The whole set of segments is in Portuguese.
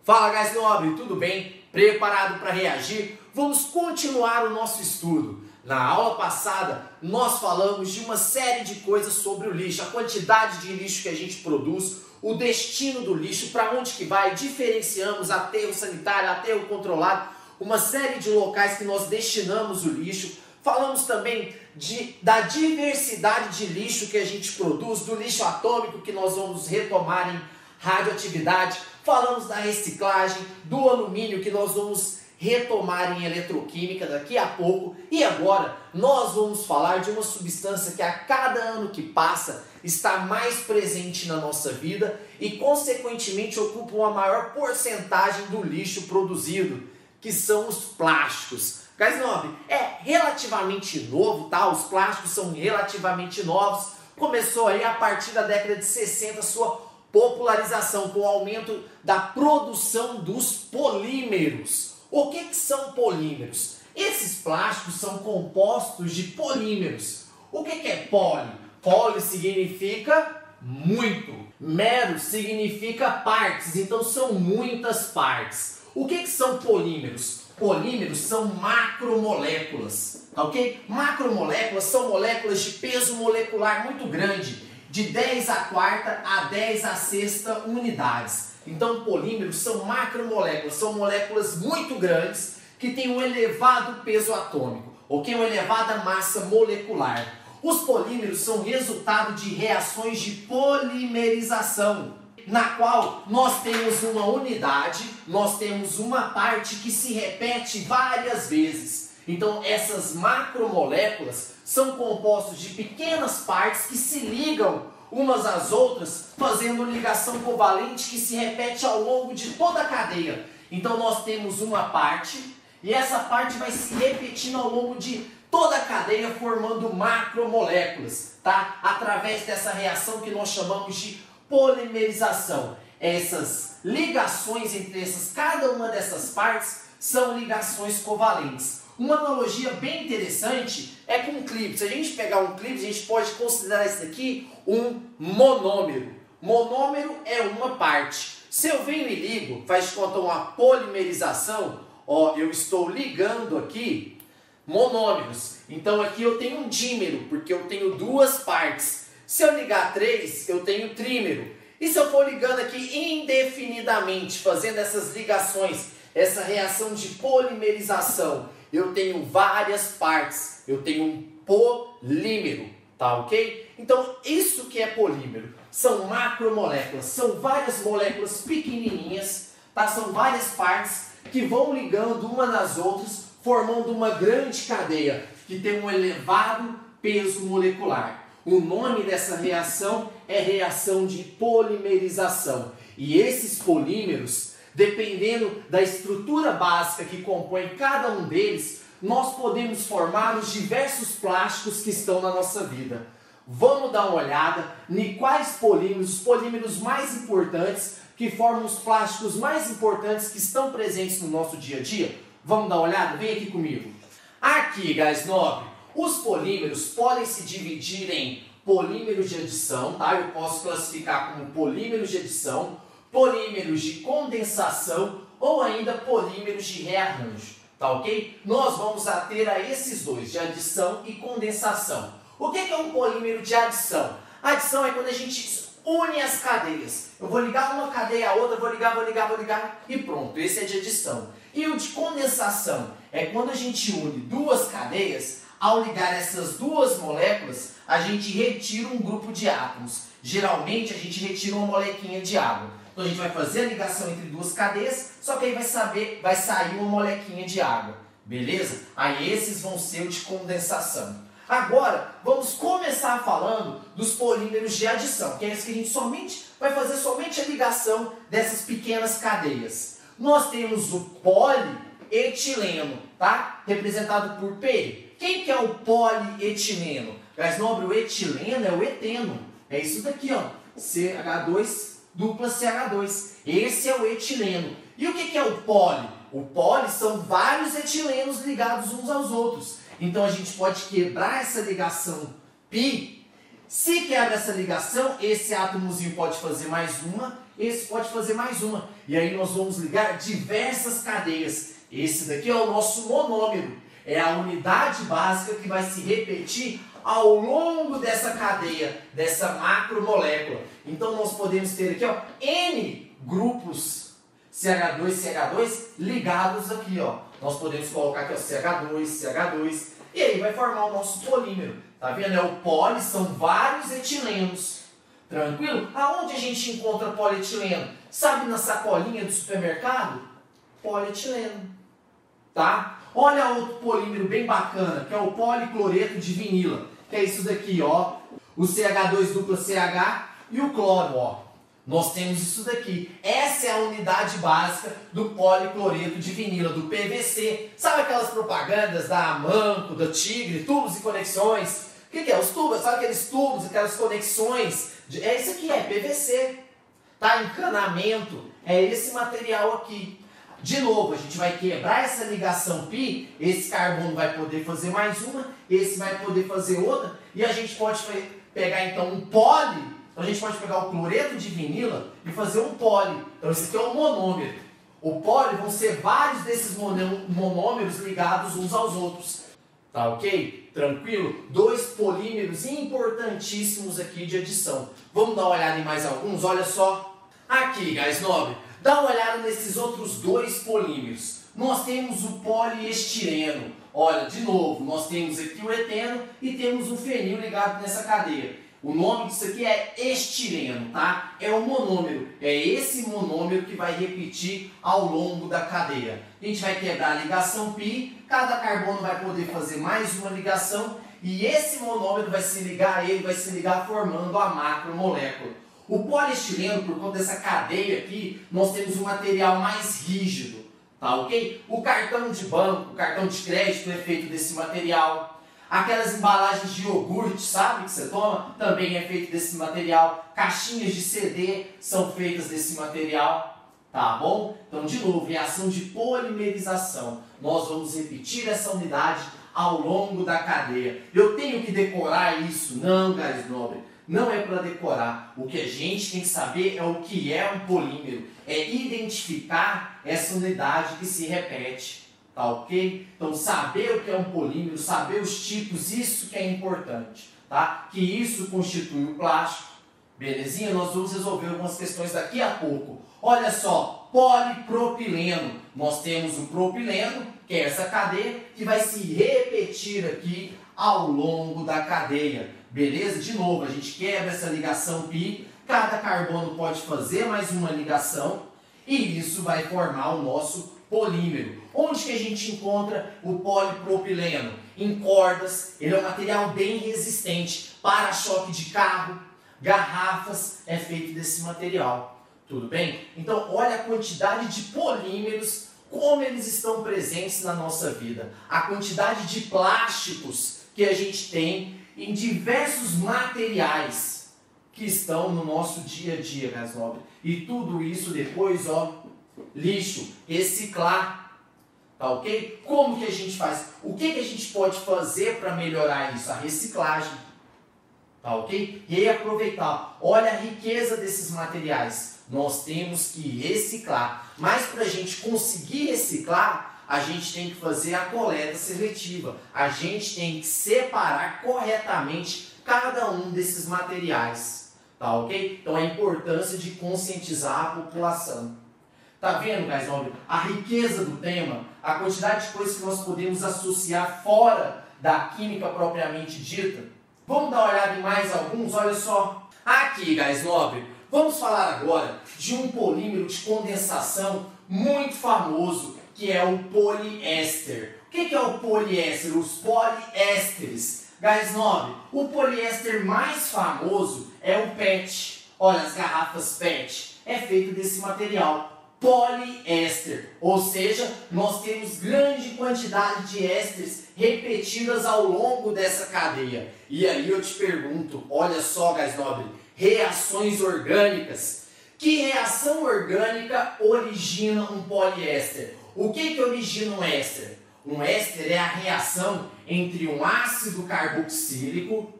Fala, guys nobre, tudo bem? Preparado para reagir? Vamos continuar o nosso estudo. Na aula passada, nós falamos de uma série de coisas sobre o lixo, a quantidade de lixo que a gente produz, o destino do lixo, para onde que vai, diferenciamos aterro sanitário, aterro controlado, uma série de locais que nós destinamos o lixo. Falamos também da diversidade de lixo que a gente produz, do lixo atômico que nós vamos retomar em radioatividade. Falamos da reciclagem, do alumínio que nós vamos retomar em eletroquímica daqui a pouco. E agora nós vamos falar de uma substância que a cada ano que passa está mais presente na nossa vida e consequentemente ocupa uma maior porcentagem do lixo produzido, que são os plásticos. Guys nobre, é relativamente novo, tá? Os plásticos são relativamente novos. Começou aí a partir da década de 60 sua popularização, com o aumento da produção dos polímeros. O que são polímeros? Esses plásticos são compostos de polímeros. O que é poli? Poli significa muito. Mero significa partes, então são muitas partes. O que são polímeros? Polímeros são macromoléculas, tá ok? Macromoléculas são moléculas de peso molecular muito grande, de 10 à quarta a 10 à sexta unidades. Então polímeros são macromoléculas, são moléculas muito grandes que têm um elevado peso atômico, ok? Uma elevada massa molecular. Os polímeros são resultado de reações de polimerização, na qual nós temos uma unidade, nós temos uma parte que se repete várias vezes. Então essas macromoléculas são compostos de pequenas partes que se ligam umas às outras, fazendo ligação covalente que se repete ao longo de toda a cadeia. Então nós temos uma parte e essa parte vai se repetindo ao longo de toda a cadeia, formando macromoléculas, tá? Através dessa reação que nós chamamos de polimerização. Essas ligações entre cada uma dessas partes são ligações covalentes. Uma analogia bem interessante é com um clipe. Se a gente pegar um clipe, a gente pode considerar isso aqui um monômero. Monômero é uma parte. Se eu venho e ligo, faz de conta uma polimerização, ó, eu estou ligando aqui monômeros. Então aqui eu tenho um dímero, porque eu tenho duas partes. Se eu ligar 3, eu tenho trímero. E se eu for ligando aqui indefinidamente, fazendo essas ligações, essa reação de polimerização, eu tenho várias partes, eu tenho um polímero, tá ok? Então isso que é polímero, são macromoléculas, são várias moléculas pequenininhas, tá? São várias partes que vão ligando uma nas outras, formando uma grande cadeia, que tem um elevado peso molecular. O nome dessa reação é reação de polimerização. E esses polímeros, dependendo da estrutura básica que compõe cada um deles, nós podemos formar os diversos plásticos que estão na nossa vida. Vamos dar uma olhada em quais polímeros, os polímeros mais importantes, que formam os plásticos mais importantes que estão presentes no nosso dia a dia? Vamos dar uma olhada? Vem aqui comigo. Aqui, guys nobre, os polímeros podem se dividir em polímeros de adição, tá? Eu posso classificar como polímeros de adição, polímeros de condensação ou ainda polímeros de rearranjo, tá ok? Nós vamos ater a esses dois, de adição e condensação. O que é um polímero de adição? Adição é quando a gente une as cadeias. Eu vou ligar uma cadeia a outra, vou ligar e pronto, esse é de adição. E o de condensação é quando a gente une duas cadeias. Ao ligar essas duas moléculas, a gente retira um grupo de átomos. Geralmente a gente retira uma molequinha de água. Então a gente vai fazer a ligação entre duas cadeias, só que aí vai sair uma molequinha de água. Beleza? Aí esses vão ser o de condensação. Agora, vamos começar falando dos polímeros de adição, que é esse que a gente vai fazer somente a ligação dessas pequenas cadeias. Nós temos o polietileno, tá? Representado por P. Quem que é o polietileno? Guys nobre, o etileno é o eteno. É isso daqui, ó. CH2 dupla CH2. Esse é o etileno. E o que é o poli? O poli são vários etilenos ligados uns aos outros. Então a gente pode quebrar essa ligação π Se quebra essa ligação, esse átomozinho pode fazer mais uma, esse pode fazer mais uma. E aí nós vamos ligar diversas cadeias. Esse daqui é o nosso monômero. É a unidade básica que vai se repetir ao longo dessa cadeia, dessa macromolécula. Então nós podemos ter aqui, ó, N grupos CH2, CH2 ligados aqui, ó. Nós podemos colocar aqui, ó, CH2, CH2, e aí vai formar o nosso polímero. Tá vendo? É o poli, são vários etilenos. Tranquilo? Aonde a gente encontra polietileno? Sabe na sacolinha do supermercado? Polietileno. Tá? Olha outro polímero bem bacana, que é o policloreto de vinila. Que é isso daqui, ó. O CH2 dupla CH e o cloro, ó. Nós temos isso daqui. Essa é a unidade básica do policloreto de vinila, do PVC. Sabe aquelas propagandas da Amanco, da Tigre, tubos e conexões? O que é? Os tubos, sabe aqueles tubos, aquelas conexões? É isso aqui, é PVC. Tá? Encanamento. É esse material aqui. De novo, a gente vai quebrar essa ligação π, esse carbono vai poder fazer mais uma, esse vai poder fazer outra, e a gente pode pegar então um poli, então a gente pode pegar o cloreto de vinila e fazer um poli. Então esse aqui é um monômero. O poli vão ser vários desses monômeros ligados uns aos outros. Tá ok? Tranquilo? Dois polímeros importantíssimos aqui de adição. Vamos dar uma olhada em mais alguns? Olha só. Aqui, gás nobre. Dá uma olhada nesses outros dois polímeros. Nós temos o poliestireno. Olha, de novo, nós temos aqui o eteno e temos um fenil ligado nessa cadeia. O nome disso aqui é estireno, tá? É o monômero. É esse monômero que vai repetir ao longo da cadeia. A gente vai quebrar a ligação π, cada carbono vai poder fazer mais uma ligação e esse monômero vai se ligar a ele, vai se ligar formando a macromolécula. O poliestireno, por conta dessa cadeia aqui, nós temos um material mais rígido, tá ok? O cartão de banco, o cartão de crédito é feito desse material. Aquelas embalagens de iogurte, sabe, que você toma, também é feito desse material. Caixinhas de CD são feitas desse material, tá bom? Então, de novo, reação de polimerização. Nós vamos repetir essa unidade ao longo da cadeia. Eu tenho que decorar isso? Não, gás nobre. Não é para decorar. O que a gente tem que saber é o que é um polímero. É identificar essa unidade que se repete. Tá ok? Então, saber o que é um polímero, saber os tipos, isso que é importante. Tá? Que isso constitui o plástico. Belezinha? Nós vamos resolver algumas questões daqui a pouco. Olha só, polipropileno. Nós temos o propileno, que é essa cadeia, que vai se repetir aqui ao longo da cadeia. Beleza? De novo, a gente quebra essa ligação π, cada carbono pode fazer mais uma ligação e isso vai formar o nosso polímero. Onde que a gente encontra o polipropileno? Em cordas, ele é um material bem resistente. Para-choque de carro, garrafas, é feito desse material. Tudo bem? Então, olha a quantidade de polímeros, como eles estão presentes na nossa vida. A quantidade de plásticos que a gente tem em diversos materiais que estão no nosso dia a dia, gás nobre. E tudo isso depois, ó, lixo, reciclar, tá ok? Como que a gente faz? O que que a gente pode fazer para melhorar isso? A reciclagem, tá ok? E aí aproveitar, olha a riqueza desses materiais. Nós temos que reciclar, mas para a gente conseguir reciclar, a gente tem que fazer a coleta seletiva. A gente tem que separar corretamente cada um desses materiais. Tá ok? Então a importância de conscientizar a população. Tá vendo, gás nobre? A riqueza do tema, a quantidade de coisas que nós podemos associar fora da química propriamente dita. Vamos dar uma olhada em mais alguns? Olha só. Aqui, gás nobre, vamos falar agora de um polímero de condensação muito famoso, que é o poliéster. O que é o poliéster? Os poliésteres. Gás nobre, o poliéster mais famoso é o PET. Olha, as garrafas PET. É feito desse material, poliéster. Ou seja, nós temos grande quantidade de ésteres repetidas ao longo dessa cadeia. E aí eu te pergunto, olha só, gás nobre, reações orgânicas. Que reação orgânica origina um poliéster? O que origina um éster? Um éster é a reação entre um ácido carboxílico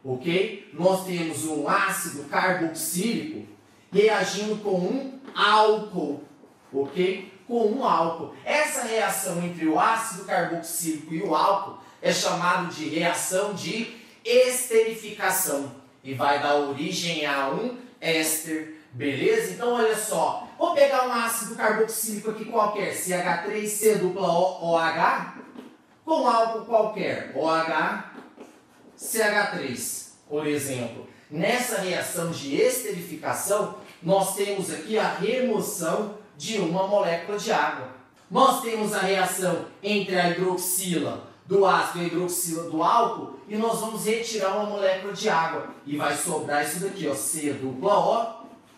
ok? Nós temos um ácido carboxílico reagindo com um álcool, ok? Com um álcool. Essa reação entre o ácido carboxílico e o álcool é chamada de reação de esterificação e vai dar origem a um éster, beleza? Então olha só, vou pegar um ácido carboxílico aqui qualquer, CH3COOH, com álcool qualquer, OH-CH3, por exemplo. Nessa reação de esterificação, nós temos aqui a remoção de uma molécula de água. Nós temos a reação entre a hidroxila do ácido e a hidroxila do álcool e nós vamos retirar uma molécula de água. E vai sobrar isso daqui, ó,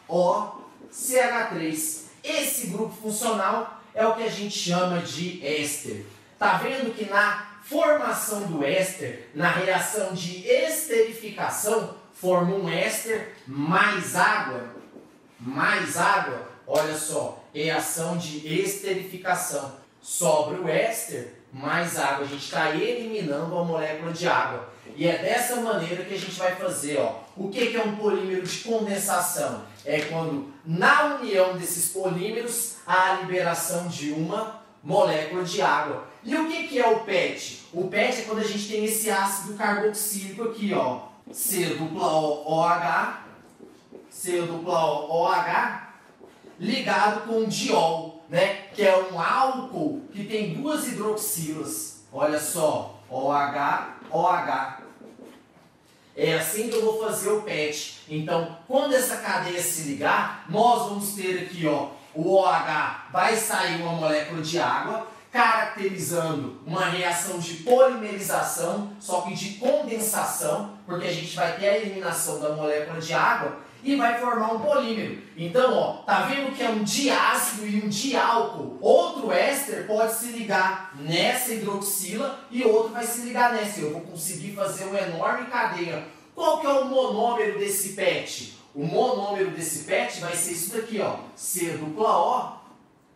COOCH3. Esse grupo funcional é o que a gente chama de éster. Tá vendo que na formação do éster, na reação de esterificação, forma um éster mais água. Olha só, reação de esterificação. Sobra o éster mais água. A gente está eliminando a molécula de água. E é dessa maneira que a gente vai fazer, ó. O que é um polímero de condensação? É quando, na união desses polímeros, há a liberação de uma molécula de água. E o que é o PET? O PET é quando a gente tem esse ácido carboxílico aqui, ó. COOH ligado com diol, né? Que é um álcool que tem duas hidroxilas. Olha só, OH. É assim que eu vou fazer o PET. Então, quando essa cadeia se ligar, nós vamos ter aqui, ó, o OH vai sair uma molécula de água, caracterizando uma reação de polimerização, só que de condensação, porque a gente vai ter a eliminação da molécula de água e vai formar um polímero. Então, ó, tá vendo que é um diácido e um diálcool? Outro éster pode se ligar nessa hidroxila e outro vai se ligar nessa. Eu vou conseguir fazer uma enorme cadeia. Qual que é o monômero desse PET? O monômero desse PET vai ser isso daqui, ó, COO.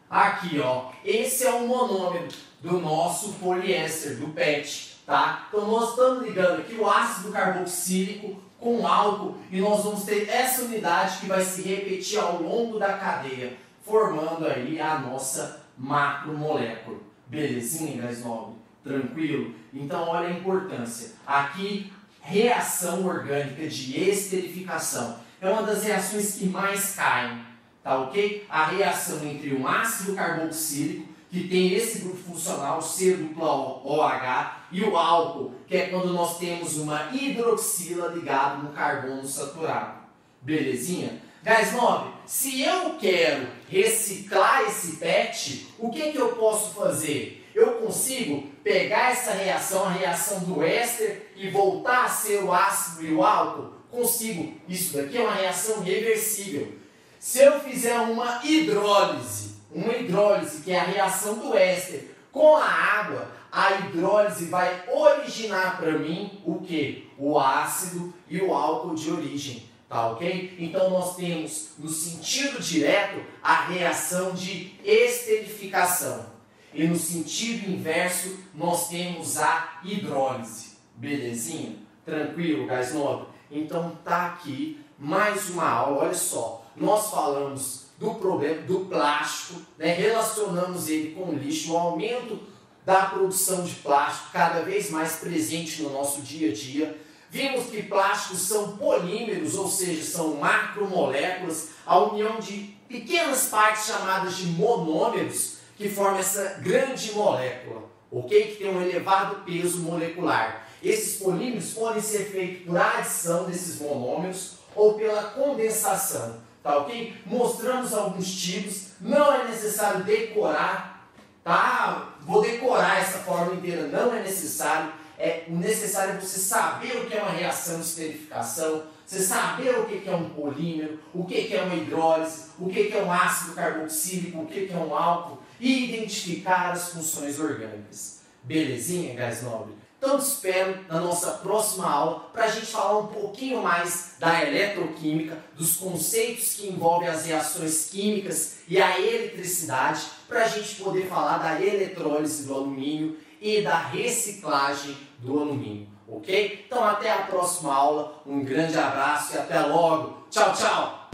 Aqui, ó, esse é o monômero do nosso poliéster, do PET, tá? Então nós estamos ligando aqui o ácido carboxílico com álcool e nós vamos ter essa unidade que vai se repetir ao longo da cadeia, formando aí a nossa macromolécula. Belezinha, gás nobre? Tranquilo? Então olha a importância. Aqui, reação orgânica de esterificação. É uma das reações que mais caem, tá ok? A reação entre um ácido carboxílico, que tem esse grupo funcional, COOH, e o álcool, que é quando nós temos uma hidroxila ligada no carbono saturado. Belezinha? Gás nobre, se eu quero reciclar esse PET, o que eu posso fazer? Eu consigo pegar essa reação, a reação do éster, e voltar a ser o ácido e o álcool? Consigo. Isso daqui é uma reação reversível. Se eu fizer uma hidrólise, que é a reação do éster com a água, a hidrólise vai originar para mim o que? O ácido e o álcool de origem, tá ok? Então nós temos no sentido direto a reação de esterificação e no sentido inverso nós temos a hidrólise, belezinha? Tranquilo, gás nobre? Então tá aqui mais uma aula, olha só, nós falamos do problema do plástico, né? Relacionamos ele com o lixo, o aumento da produção de plástico cada vez mais presente no nosso dia a dia. Vimos que plásticos são polímeros, ou seja, são macromoléculas, a união de pequenas partes chamadas de monômeros que formam essa grande molécula, ok? Que tem um elevado peso molecular. Esses polímeros podem ser feitos por adição desses monômeros ou pela condensação. Tá ok? Mostramos alguns tipos, não é necessário decorar, tá? Vou decorar essa fórmula inteira, não é necessário. O necessário é você saber o que é uma reação de esterificação, você saber o que é um polímero, o que é uma hidrólise, o que é um ácido carboxílico, o que é um álcool e identificar as funções orgânicas. Belezinha, gás nobre? Então te espero na nossa próxima aula para a gente falar um pouquinho mais da eletroquímica, dos conceitos que envolvem as reações químicas e a eletricidade, para a gente poder falar da eletrólise do alumínio e da reciclagem do alumínio. ok? Então até a próxima aula, um grande abraço e até logo. Tchau, tchau!